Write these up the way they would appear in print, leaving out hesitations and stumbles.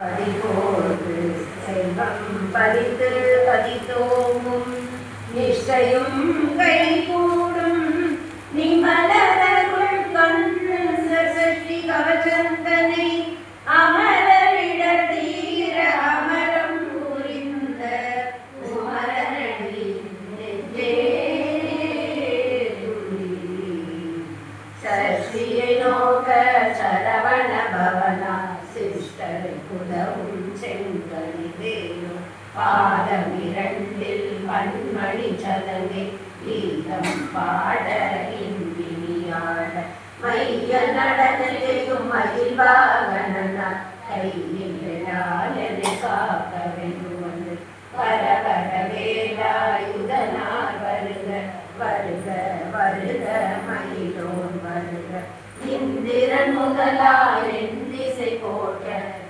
பதிபோது செல்வம் பதித்து பதித்தோமும் நிஷ்டையும் கைகூடும் நிமலருள் கண்ணு சஷ்டி கவச்சந்தனை அமரரிடர் தீர அமரம் புரிந்த குமரனடி நெஞ்சே சஷ்டியை நோக்க சரவண பவனா சிஷ்டரை புதவும் செங்கலிவேலும் பாதமிரண்டில் பன்மணி சதங்கை கீதம் பாட இன்பினியாட மைய நடனையும் மகிழ்வாகனா கையில் விழாயனை காக்க வென்று வர வர வேலாயுதனார் வருக வருக வருக மயிலோன் வருக இந்திரன் முதலாய் திசை போற்ற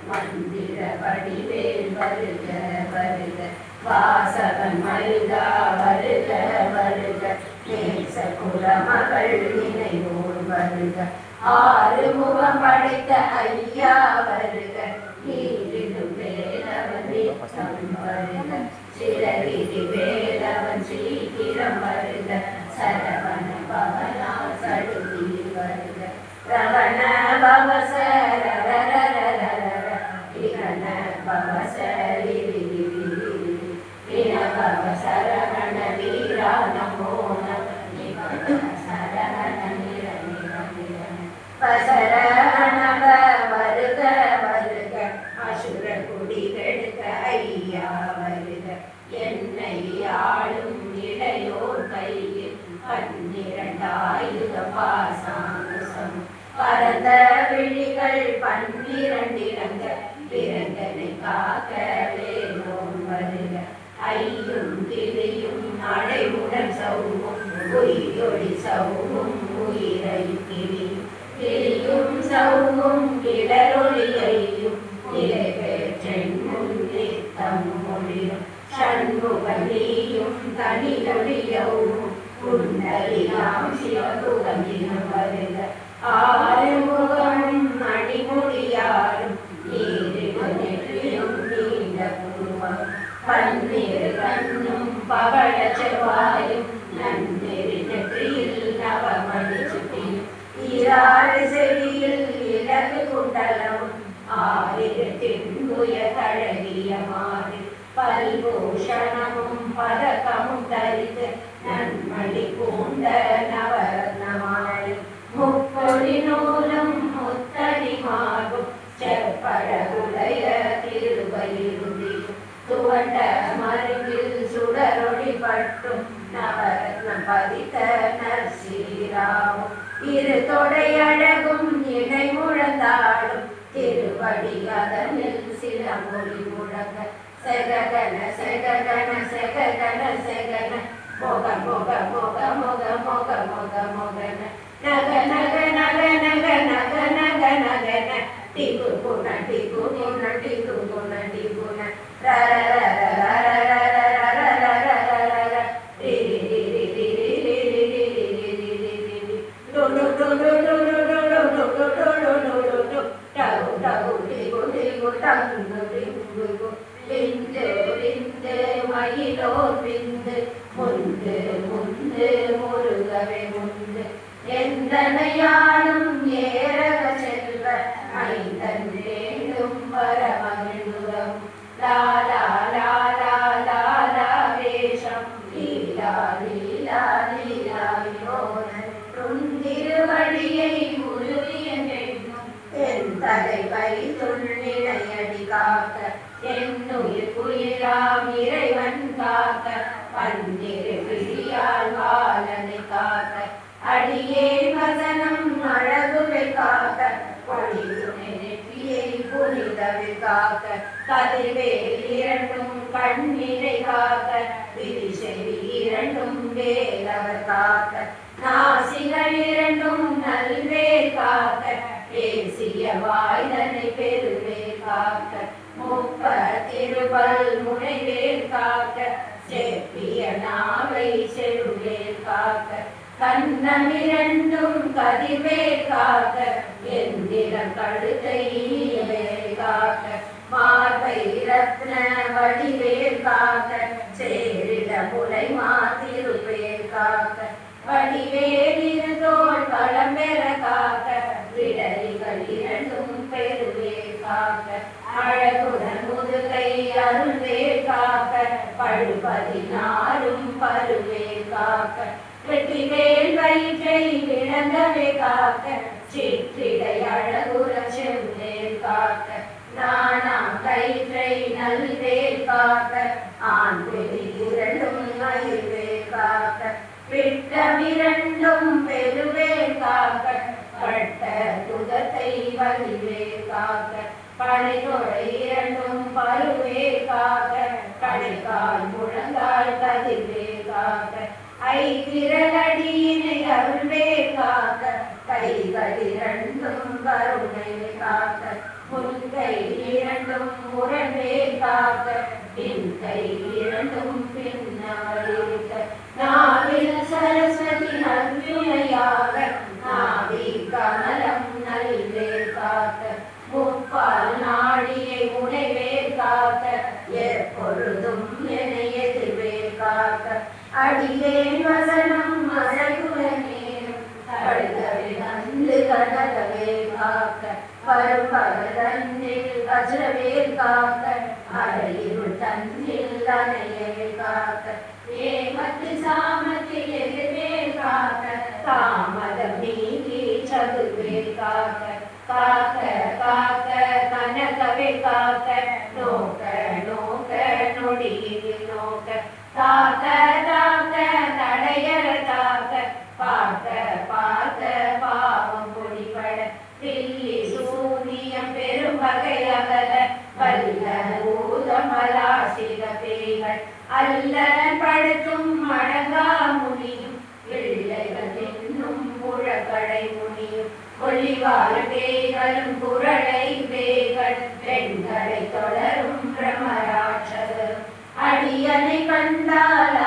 மந்திர வடிவேல் வருக வருக வாசவன் மருகா வருக வருக நேச குலமகள் நினைவோர் வருக ஆறு முகம் படைத்த ஐயா வருக நீரிடும் வேலவன் வருக சிறகிரி வேலவன் சீக்கிரம் வருக சரவண பவனா சடுதி வருக ரவண பவச ரரண பவச சரவண வீரா நமோ நம சரவண பசரணவ வருக வருக அசுர குடி கெடுக்க ஐயா வருக என்னை ஆளும் இளையோர் கையில் 12 பாசாங்குசம் பரந்த விழிகள் 12 இறங்க பிறந்தனை காக்க வேலோன் வருக ஐயும் கிளியும் அடைவுடன் சௌவும் உயிரொளி சௌவும் உயிரை கிளியும் கிளியும் சௌவும் கிளரொளியையும் நிறைவேற்றென்னும் நித்தம் மொழியும் சண்முகனியும் தனியொழியவும் குண்டலியாம் சிவகுகமினம் வருக ஆறுமுகமும் மணிமுடியாரும் நீரிடும் நெற்றியும் நீண்ட புருவம் பன்னிரு கண்ணும் பவள செவ்வாயும் நன்னெறி நெற்றியில் நவமணி சுட்டியும் ஈராறு செடியில் இலகு குண்டலமும் ஆறிரட்டின்புய தழகிய மாறி பல்பூஷணமும் பதக்கமும் தரித்து நன்மணி பூண்ட நவரத்னமாலை முப்பொடி நூலும் முத்தடி மார்பும் செப்பழகுடைய திருவயிறுதி துவண்ட மருங்கில் சுடரொளி பட்டும் நவரத்னம் பதித்த நற்சீராவும் இரு தொடையழகும் இணை முழந்தாடும் திருவடி அதனில் சில மொழி முழங்க செககன செககன செககன செகன மொக மொக மொக மொக மொக மொக மொகன நக நக நக நக நக நக நகன டிகு குண டிகு குண டிகு குண டிகுண ரர ரர ரர ரர ரர ரர ரர ரி ரி ரி ரி ரி ரி ரி ரி ரி ரி ரி ரி ரி டு டு டு டு டு டு டு டு டு டு டு டு டு டு டகு டகு டிகு டிகு டங்கு டிங்கு விந்து விந்து மயிலோர் விந்து முந்து முந்து முருகவே முந்து எந்தனையானும் ஏரக செல்வ ஐந்தன் வேண்டும் வர மகிழ்வுறம் லாலா லாலா லாலா வேஷம் லீலா லீலா லீலா யோனன் திருவடியை உருவியன் என்னும் என் தலை வைத்துள்ளிடையடி காக்க என்னுயிர் குயிராம் இறைவன் காக்க பன்னிரு விழியால் பாலனை காக்க அடியே வசனம் அழகுவை காக்க பொழியுனை நெற்றியை புனிதவை காக்க கதிர்வேல் இரண்டும் கண்ணினை காக்க விரிசெவி இரண்டும் வேலவர் காக்க நாசிகள் இரண்டும் நல்வேல் காக்க பேசிய வாய்தனை பெருவேல் காக்க முப்ப திருபல் முனைவேல் காக்க செப்பிய நாவை செருவேல் காக்க கண்ணமிரண்டும் கதிர்வேல் காக்க எந்திரம் கழுத்தை காக்க ரத்ன வடிவேல் காக்க சேரிட முலை மாத்திருப்பேல் காக்க வடிவேல் இருதோள் களம்பெற காக்க விடலிகள் இரண்டும் பெருவேல் காக்க அழகுடன் முதுகை அருள்வேல் காக்க பழுபதினாலும் பருவேல் காக்க வெற்றிவேல் வயிற்றை விளங்கவே காக்க சிற்றிடை அழகுற செவ்வேல் காக்க நானாம் கயிற்றை நல்வேல் காக்க ஆண் பெரி இரண்டும் மயில்வேல் காக்க விட்டமிரண்டும் பெருவேல் காக்க பட்ட துகத்தை வலிவேல் காக்க படைதொடை இரண்டும் பருவேல் காக்க கடைக்கால் முழங்கால் கதிர்வேல் காக்க ஐவிரலடியினை அருள்வேல் காக்க கைகள் இரண்டும் கருணை காக்க முன்கை இரண்டும் முரண்வேல் காக்க பின்கை இரண்டும் பின்னவளிக்க நாவில் சரஸ்வதி நல்வினையாக நாவி கமலம் நல்வேல் காக்க முப்பால் நாடியை முனைவேல் காக்க எப்பொழுதும் என்னை எதிர்வேல் காக்க அடியேன் வசனம் மசகுலனேனும் கழுதவை நந்து கடலவேல் காக்க பரும்பகதன்னில் வஜ்ரவேல் காக்க அடையிருள் தன்னில் அணையவேல் காக்க ஏமத்து சாமத்தில் எதிர்வேல் காக்க தாமதம் நீங்கி சதுர்வேல் காக்க காக்க காக்க கனகவேல் காக்க நோக்க நோக்க நொடியில் நோக்க காக்க காக்க தடையற காக்க பார்க்க பார்க்க பாவம் பொடிபட பில்லி சூனியம் பெரும் வகை அகல வல்ல ஊதமலாசிக பேய்கள் அல்லன் படுத்தும் அடங்கா முனியும் பிள்ளைகள் என்னும் புழக்கடை முனியும் ஒளிவார பேய்களும் குரலை பேய்கள் பெண்களை தொடரும் பிரமராட்சதரும் அடியனை கண்டால்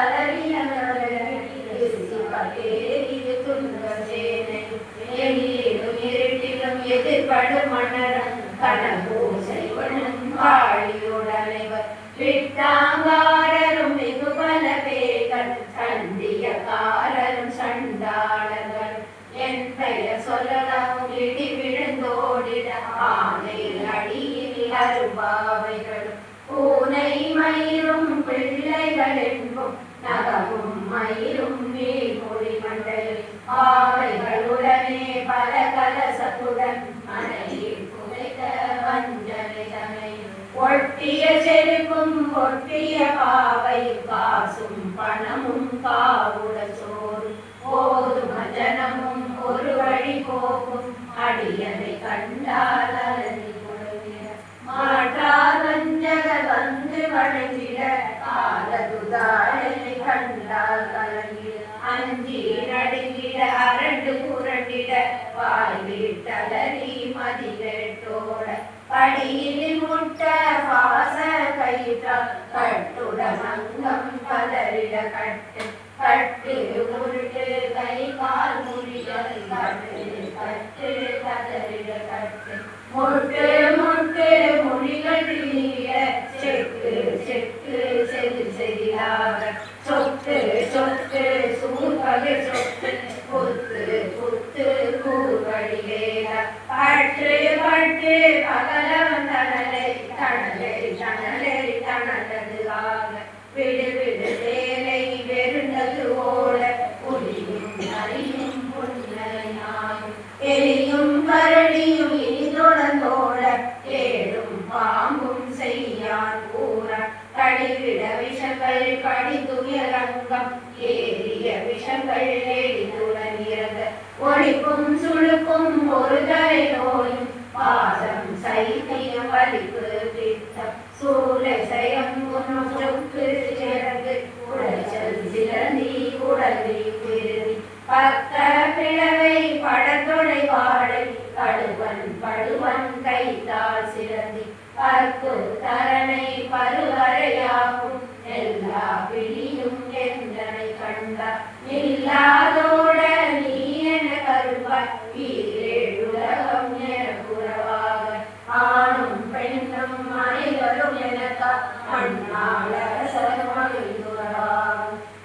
இருட்டிலும் எதிர்படும் மன்னரும் கனபூசைவனும் காளியுடனைவர் விட்டாங்காரரும் மிகு பல பேர்கள் சண்டியக்காரரும் சண்டாளர்களும் என் பெயர் சொல்லலாம் இடி விழுந்தோடிட ஆனையில் அடியில் அருபாவைகளும் பூனை மயிரும் பிள்ளைகள் என்பும் நகமும் மயிரும் நீர்மொழி மண்டலில் ஆவைகளுடனே பல கலசத்துடன் மனையில் புதைத்த வஞ்சனை தமையும் ஒட்டிய செருக்கும் ஒட்டிய பாவையும் காசும் பணமும் காவுட சோறு போதும் ஜனமும் ஒரு வழி போகும் அடியனை கண்டால் அலறி மாற்றார் வஞ்சகர் வந்து வழங்கிட காலதுதாரனை கண்டால் கலங்கிட அஞ்சி நடுங்கிட அரண்டு புரண்டிட வாய்விட்டலறி மதிவேட்டோட படியில் முட்ட பாச கயிற்றால் கட்டுட மங்கம் கலரிட கட்டு கட்டு உருட்டு கை கால் முறிகள் கட்டு கட்டு கதறிட கட்டு முட்டு முட்டு மொழிகள் நீட செக்கு செக்கு செது செதிலாக சொத்து சொத்து சூழ்வகை சொத்து புத்து புத்து கூர்வழிவேல பட்டு பட்டு பகலவன் தனலை தனலை தனலை தனலது ஆக விடு விடு வேலை வெறுந்தது ஓட புலியும் நரியும் புன்னலையாயும் எலியும் கரடியும் இனிதொடர்ந்தோட ஏடும் பாம்பும் செய்யான் கூற கடிவிட விஷங்கள் கடிதுயரங்கம் ஏறிய விஷங்கள் ஏடிதுடன் இறங்க ஒழிப்பும் சுழுக்கும் ஒரு தரை நோயும் பாதம் சைத்தியம் வலிப்பு பித்தம் சூளை சயம் உணவுக்கு சிறகு உடைச்சல் சிலந்தி உடலி பிரிதி பக்க பிளவை படத்தொடை வாடை கடுவன் படுவன் கைத்தால் சிலந்தி பற்கு தரணை பருவரையாகும் எல்லா பிடியும் என்றனை கண்டார் இல்லாதோட நீ என கருவாய் ஈரேழுலகம் என புறவாக ஆணும் பெண்ணும் அனைவரும் என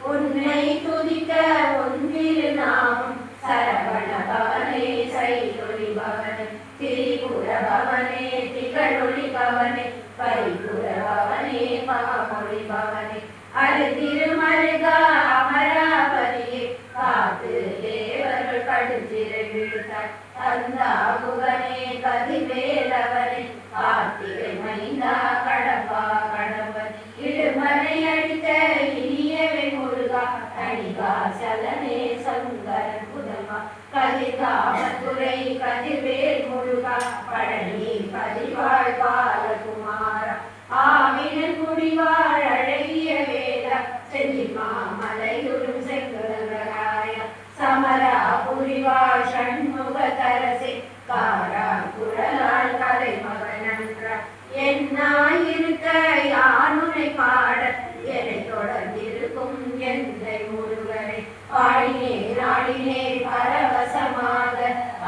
உன்னை துதிக்க உன் திருநாமம் சரவண பவனே சைதொழி பவனே திரிபுர பவனே திகழொளி பவனே பரிபுர பவனே பாமொழி பவனே அரு திருமருகா அமராவதியே காத்து தேவர்கள் கடுஞ்சிறை விழுத்தாய் கந்தாகுகனே கதிவேலவனே கார்த்திகை மைந்தா கடம்பா கடம்பன் இடுமனை அடித்த இனியவை முருகா கணிகா சலனே சங்கரன் புதல்வா கதிர்காமத்துறை கதிர்வேல் முருகா பழனி பதிவாழ் பாலகுமாரா ஆவினன் குடிவாழ் அழகிய வேதா செஞ்சிமா மலையுறும் செங்கராய சமரா புரிவாழ் சண்முக தரசே காரா குரலால் கலை மகனன்ற என்னாயிருக்க யானுனை பாட என்னை தொடர்ந்திருக்கும் எந்தை முருகனை ஆடினேன் ஆடினேன் பரவசமாக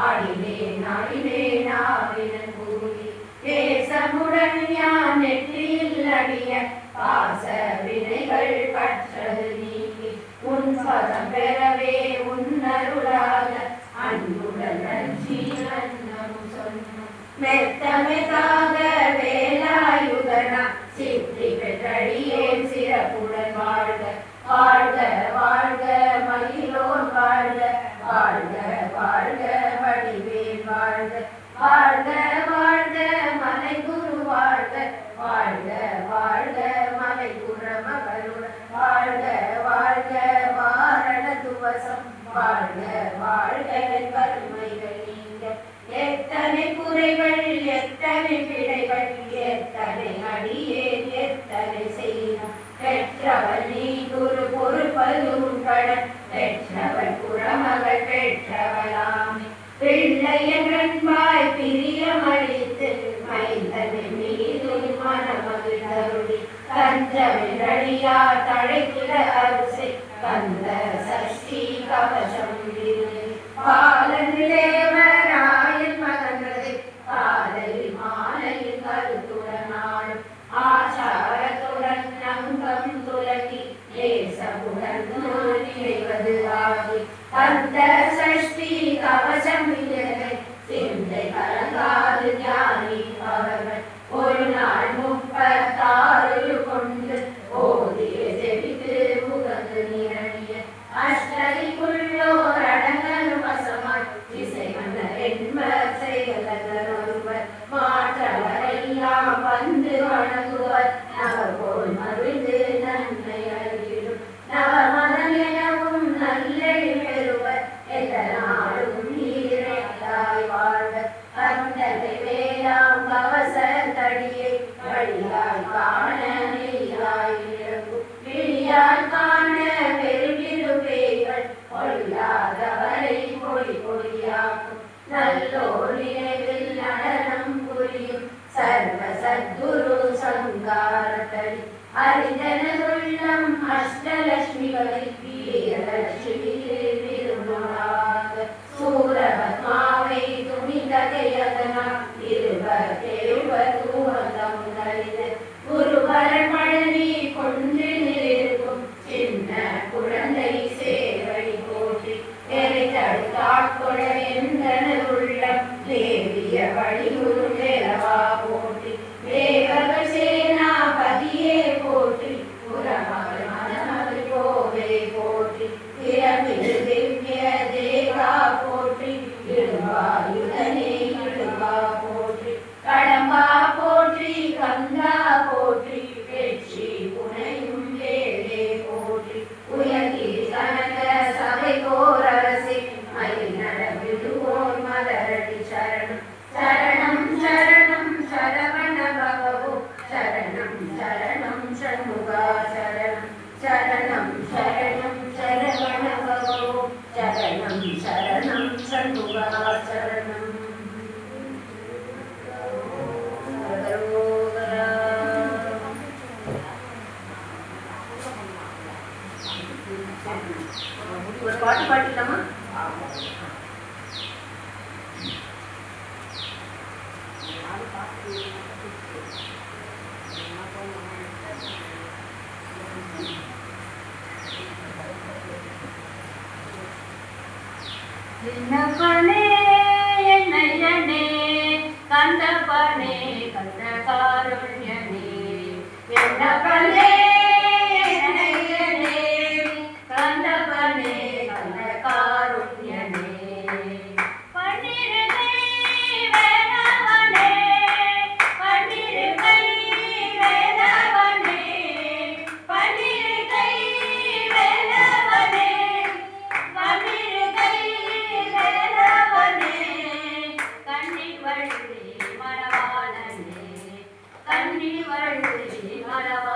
ஆடினேன் ஆடினேன் ஆவினன் கூறி தேசமுடன் யான் நெற்றியில் அடிய பாச வினைகள் பற்றது நீங்கி உன் பதம் பெறவே உன்னருளாக அன்புடன் நன்றி அன்னமும் சொன்ன மெத்தமெதாக வேலாயுதனா சித்தி பெற்றடியேன் சிறப்புடன் வாழ்க வாழ்க வாழ்க மயிலோன் வாழ்க வாழ்க வாழ்க வடிவேல் வாழ்க வாழ்க வாழ்க மலை குரு வாழ்க வாழ்க வாழ்க மலை குரமகளுடன் வாழ்க வாழ்க வாரண துவசம் வாழ்க வாழ்க வறுமைகள் நீங்க எத்தனை குறைகள் எத்தனை பிழைகள் எத்தனை அடியேன் எத்தனை செய்யணும் பெற்றவள் நீ குரு பொறுப்பது உன் கடன் பெற்றவள் குரமகள் பெற்றவளாமே பிள்ளையன்றன்பாய் பிரியமளித்து மைந்தனை மீது மனமகிழ்ந்தருளி கஞ்சமிழடியா தழைத்திட அரிசை கந்த சஷ்டி கவசம் பாலனிலேவராயன் மகன்றதை காலையில் மாலையில் கருத்துடனாடும் ஆசாரத்துடன் நங்கம் துலக்கி தேசமுடன் நினைவது ஆகி கந்த சஷ்டி கவசம் சிந்தை கலங்காது ஞானி அவர்கள் ஒரு நாள் 36 கொண்டு ஓதிய செவித்து முகந்து நிரணிய அஷ்டதிக்குள்ளோர் அடங்கலும் வசமாய் இசை மன்னர் என்பர் செயலர் ஒருவர் மாற்றவரெல்லாம் வந்து வணங்குவர் நவர் போல் மகிழ்ந்து நன்மை அழிவிடும் நவமதம் எனவும் நல்லெழி பெறுவர் எதனாலும் நீரையாய் வாழ்க கந்தலை வேளாம் கவச தடியை வழியாய் காண நெய்யாய் இழங்கும் விழியாய் காண பெருவிருப்பேய்கள் கொள்ளாதவரை பொடி பொடியாக்கும் நல்லோர் நினைவில் நடனம் புரியும் சர்வ சத்குரு சங்காரத்தடி அறிந்தனருள்ளம் அஷ்டலட்சுமிகளை வீரலட்சுமி திருநாக சூரபத்மாவை துணிதகையதனால் இருவத்தேவதூவந்தமுதலிது குருவரன் பழனி கொன்றினிலிருக்கும் சின்ன குழந்தை சேவடி போற்றி எரை தடுத்தாட்கொட எந்தனருள்ளம் தேவிய வழிகுரு வேலவா போற்றி தேவர்கள் சேனாபதியே போற்றி புறமகள் மனமகள் கோவே போற்றி திறமிகு திவ்ய தேவா போற்றி இடுவாயுதனே இடுவா போற்றி கடம்பா போற்றி கந்தா போற்றி வெற்றி புனையும் வேலே போற்றி உயர்கிரி கனக சபை கோரரசே மயில் நடவிடுவோர் மலரடி சரணம் சரணம் சரணம் சரவண பவோ சரணம் சரணம் சண்முகா சரணம் சரணம் சரணம் சரவண பவோ சரணம் சரணம் சண்முகா சரணம் ஒரு பாட்டு பாடிக்கலாமா? கண்ணப்பனே என்னையனே கந்தப்பனே கந்த காருண்யனே என்னப்பனே என்னையனே கந்தப்பனே கந்த காருண்யனே பன்னிருகை வேலவனே பன்னிருகை வேலவனே பன்னிருகை வேலவனே பன்னிருகை வேலவனே கண்ணி வள்ளி மணவாளனே கண்ணி வள்ளி மணவாளனே